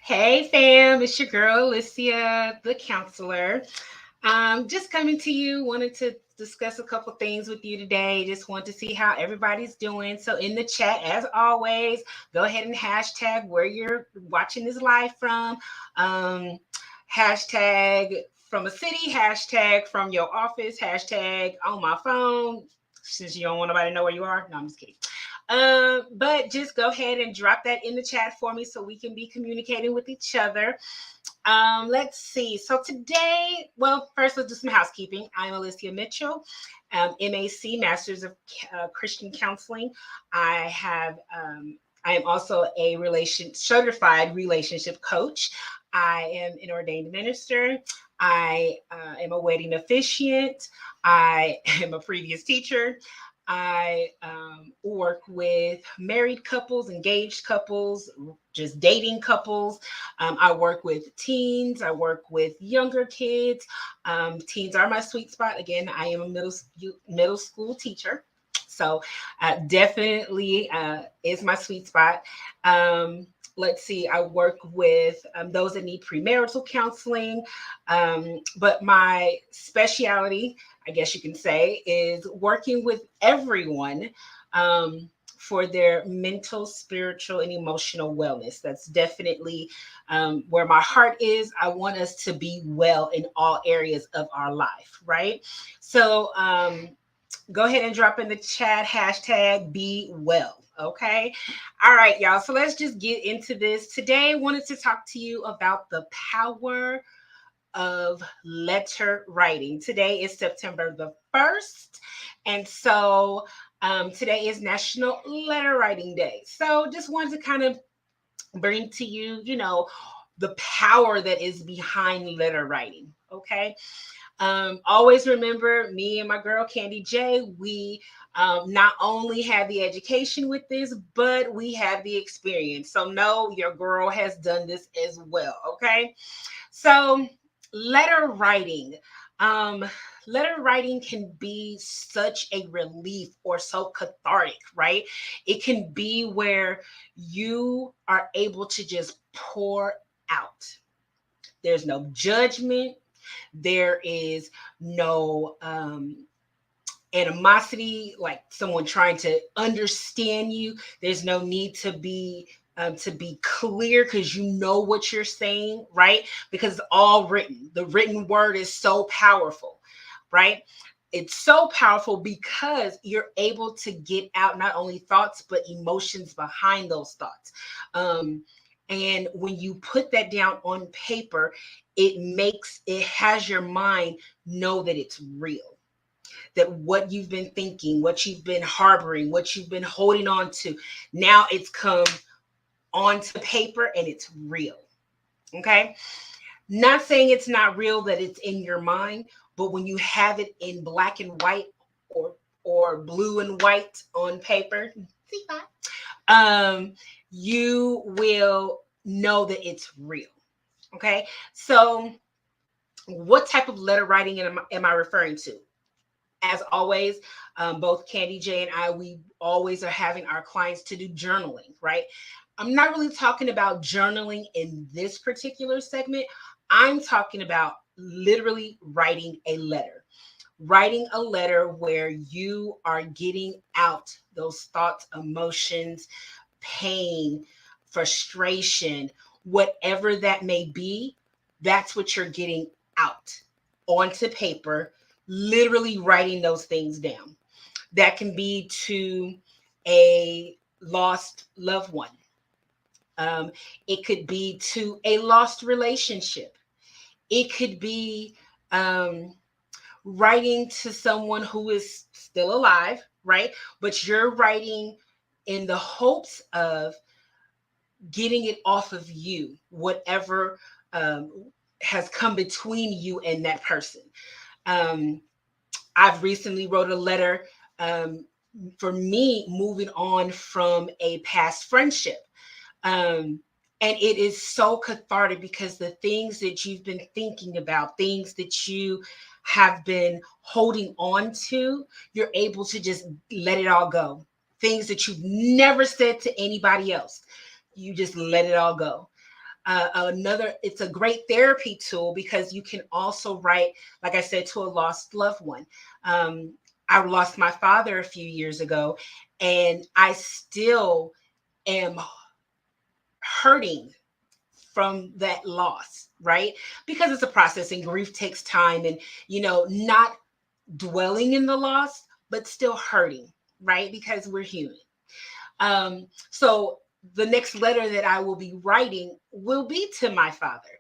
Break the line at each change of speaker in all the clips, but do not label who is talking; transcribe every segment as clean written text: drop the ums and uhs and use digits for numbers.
Hey fam, it's your girl Alycia, the counselor. Just coming to you, wanted to discuss a couple things with you today. Just want to see how everybody's doing. So in the chat, as always, go ahead and hashtag where you're watching this live from. Um, Hashtag from a city, hashtag from your office, hashtag on my phone. Since you don't want nobody to know where you are. No, I'm just kidding. But just go ahead and drop that in the chat for me so we can be communicating with each other. Let's see. So today, well, first let's do some housekeeping. I'm Alycia Mitchell, MAC, Masters of Christian Counseling. I have. I am also a certified relationship coach. I am an ordained minister. I am a wedding officiant. I am a previous teacher. I work with married couples, engaged couples, just dating couples. I work with teens. I work with younger kids. Teens are my sweet spot. Again, I am a middle school teacher. So definitely is my sweet spot. Let's see, I work with those that need premarital counseling. But my specialty, I guess you can say, is working with everyone for their mental, spiritual, and emotional wellness. That's definitely where my heart is. I want us to be well in all areas of our life, right? So go ahead and drop in the chat hashtag be well. Okay. All right, y'all. So let's just get into this. Today, I wanted to talk to you about the power of letter writing. Today is September the 1st. And so today is National Letter Writing Day. So just wanted to kind of bring to you, the power that is behind letter writing. Okay. Always remember me and my girl Candy J, we not only have the education with this, but we have the experience. So no, your girl has done this as well. Okay. So letter writing. Um, Letter writing can be such a relief or so cathartic, right? It can be where you are able to just pour out. There's no judgment. There is no animosity, like someone trying to understand you. There's no need to be clear because you know what you're saying, right? Because it's all written. The written word is so powerful, right? It's so powerful because you're able to get out not only thoughts but emotions behind those thoughts. And when you put that down on paper, it has your mind know that it's real, that what you've been thinking, what you've been harboring, what you've been holding on to, now it's come onto paper and it's real. Okay. Not saying it's not real, that it's in your mind, but when you have it in black and white or blue and white on paper, see that? You will know that it's real. Okay. So what type of letter writing am I referring to? As always, both Candy J and I, we always are having our clients to do journaling, right? I'm not really talking about journaling in this particular segment. I'm talking about literally writing a letter where you are getting out those thoughts, emotions, pain, frustration, whatever that may be. That's what you're getting out onto paper, literally writing those things down. That can be to a lost loved one. Um, it could be to a lost relationship. It could be um, writing to someone who is still alive, right? But you're writing in the hopes of getting it off of you, whatever has come between you and that person. Um, I've recently wrote a letter for me moving on from a past friendship. Um, and it is so cathartic because the things that you've been thinking about, things that you have been holding on to, you're able to just let it all go. Things that you've never said to anybody else, you just let it all go. It's a great therapy tool because you can also write, like I said, to a lost loved one. I lost my father a few years ago, and I still am hurting from that loss, right? Because it's a process and grief takes time, and, not dwelling in the loss, but still hurting, right? Because we're human. So the next letter that I will be writing will be to my father,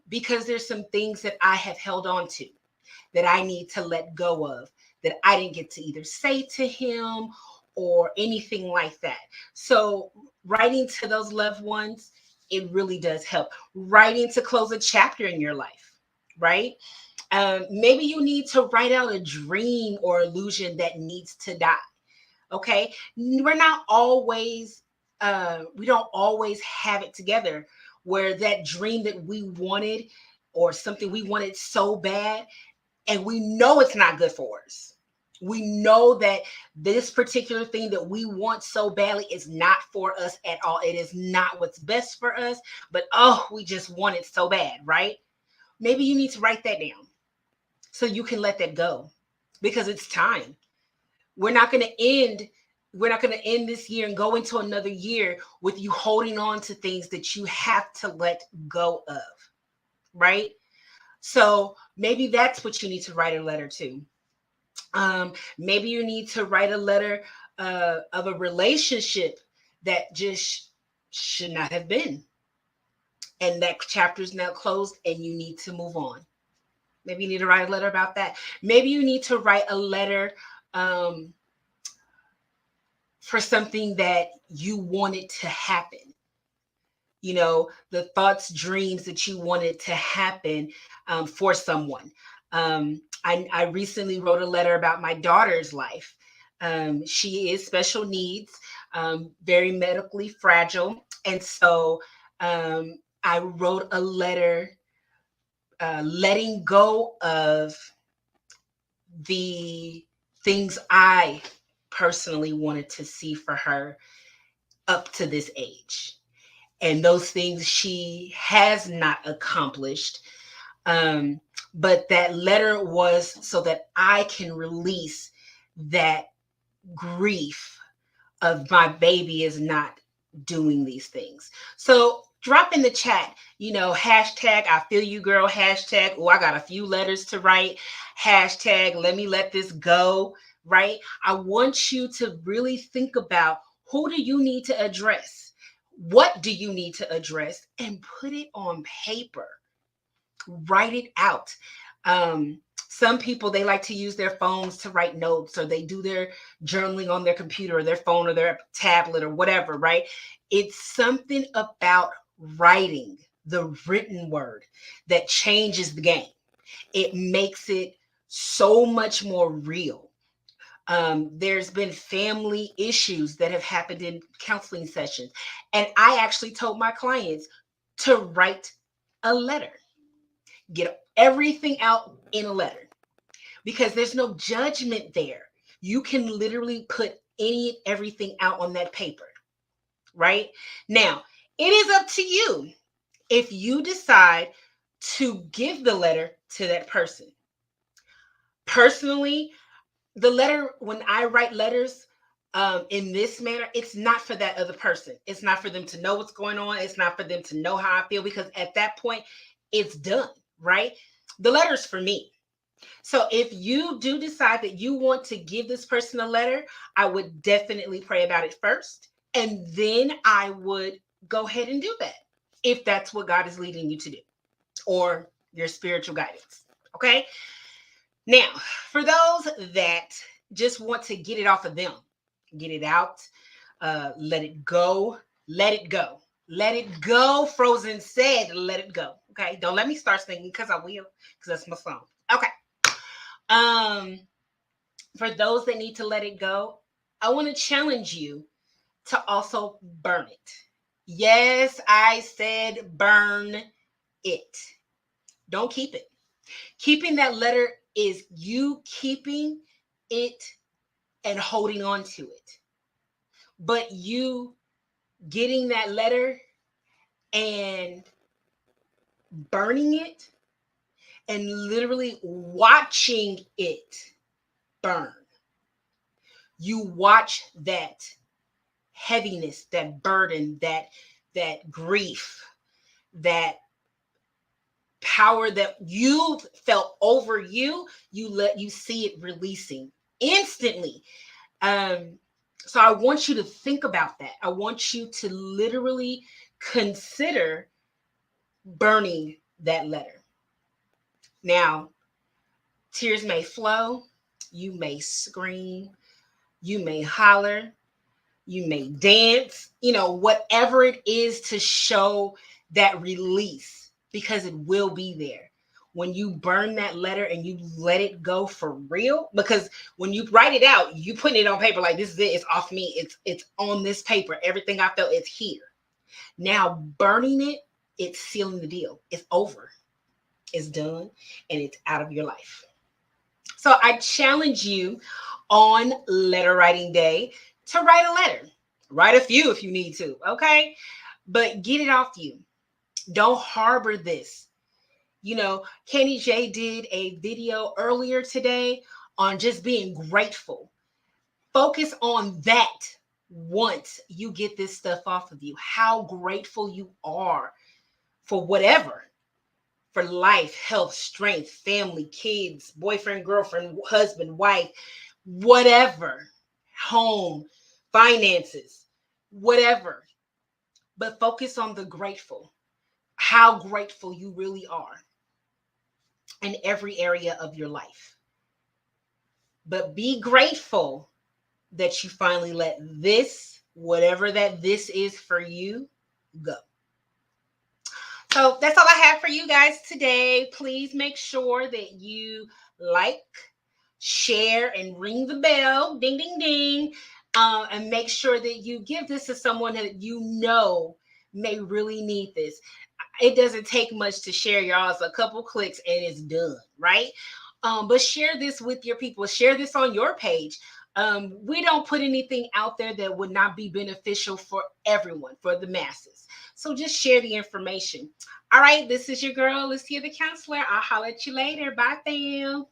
because there's some things that I have held on to that I need to let go of, that I didn't get to either say to him or anything like that. So writing to those loved ones, it really does help. Writing to close a chapter in your life, right? Maybe you need to write out a dream or illusion that needs to die. Okay. We're not always, we don't always have it together, where that dream that we wanted or something we wanted so bad, and we know it's not good for us. We know that this particular thing that we want so badly is not for us at all. It is not what's best for us, but we just want it so bad, right? Maybe you need to write that down so you can let that go, because it's time. We're not going to end we're not going to end this year and go into another year with you holding on to things that you have to let go of, right? So maybe that's what you need to write a letter to. Maybe you need to write a letter of a relationship that just should not have been, and that chapter is now closed and you need to move on. Maybe you need to write a letter about that. Maybe you need to write a letter for something that you wanted to happen. The thoughts, dreams that you wanted to happen for someone. I recently wrote a letter about my daughter's life. She is special needs, very medically fragile. And so I wrote a letter letting go of the things I personally wanted to see for her up to this age, and those things she has not accomplished. But that letter was so that I can release that grief of my baby is not doing these things. So drop in the chat, hashtag I feel you, girl, hashtag, oh, I got a few letters to write, hashtag let me let this go, right? I want you to really think about, who do you need to address? What do you need to address? And put it on paper. Write it out. Some people, they like to use their phones to write notes, or they do their journaling on their computer or their phone or their tablet or whatever, right? It's something about writing, the written word, that changes the game. It makes it so much more real. There's been family issues that have happened in counseling sessions, and I actually told my clients to write a letter, get everything out in a letter, because there's no judgment there. You can literally put everything out on that paper, right? Now, it is up to you if you decide to give the letter to that person. Personally, the letter, when I write letters in this manner, it's not for that other person. It's not for them to know what's going on. It's not for them to know how I feel, because at that point, it's done, right? The letter's for me. So if you do decide that you want to give this person a letter, I would definitely pray about it first. And then I would go ahead and do that, if that's what God is leading you to do, or your spiritual guidance. Okay. Now, for those that just want to get it off of them, get it out, let it go, let it go. Let it go. Frozen said, let it go. Okay. Don't let me start singing, because I will, because that's my song. Okay. For those that need to let it go, I want to challenge you to also burn it. Yes, I said burn it. Don't keep it. Keeping that letter is you keeping it and holding on to it. But you getting that letter and burning it and literally watching it burn. You watch that heaviness, that burden, that grief, that power that you felt over you, you see it releasing instantly. So I want you to think about that. I want you to literally consider burning that letter. Now, tears may flow, you may scream, you may holler, you may dance, whatever it is to show that release, because it will be there. When you burn that letter and you let it go for real, because when you write it out, you put it on paper like, this is it, it's off me, it's on this paper, everything I felt, it's here. Now burning it, it's sealing the deal. It's over. It's done, and it's out of your life. So I challenge you on letter writing day to write a letter. Write a few if you need to, okay? But get it off you. Don't harbor this. Kenny J did a video earlier today on just being grateful. Focus on that once you get this stuff off of you. How grateful you are for whatever. For life, health, strength, family, kids, boyfriend, girlfriend, husband, wife, whatever, home, finances, whatever. But focus on the grateful, how grateful you really are in every area of your life. But be grateful that you finally let this, whatever that this is for you, go. So that's all I have for you guys today. Please make sure that you like, share, and ring the bell, ding, ding, ding, and make sure that you give this to someone that you know may really need this. It doesn't take much to share, y'all. It's a couple clicks and it's done, right? But share this with your people. Share this on your page. We don't put anything out there that would not be beneficial for everyone, for the masses. So just share the information. All right, this is your girl, Alycia the counselor. I'll holler at you later. Bye, fam.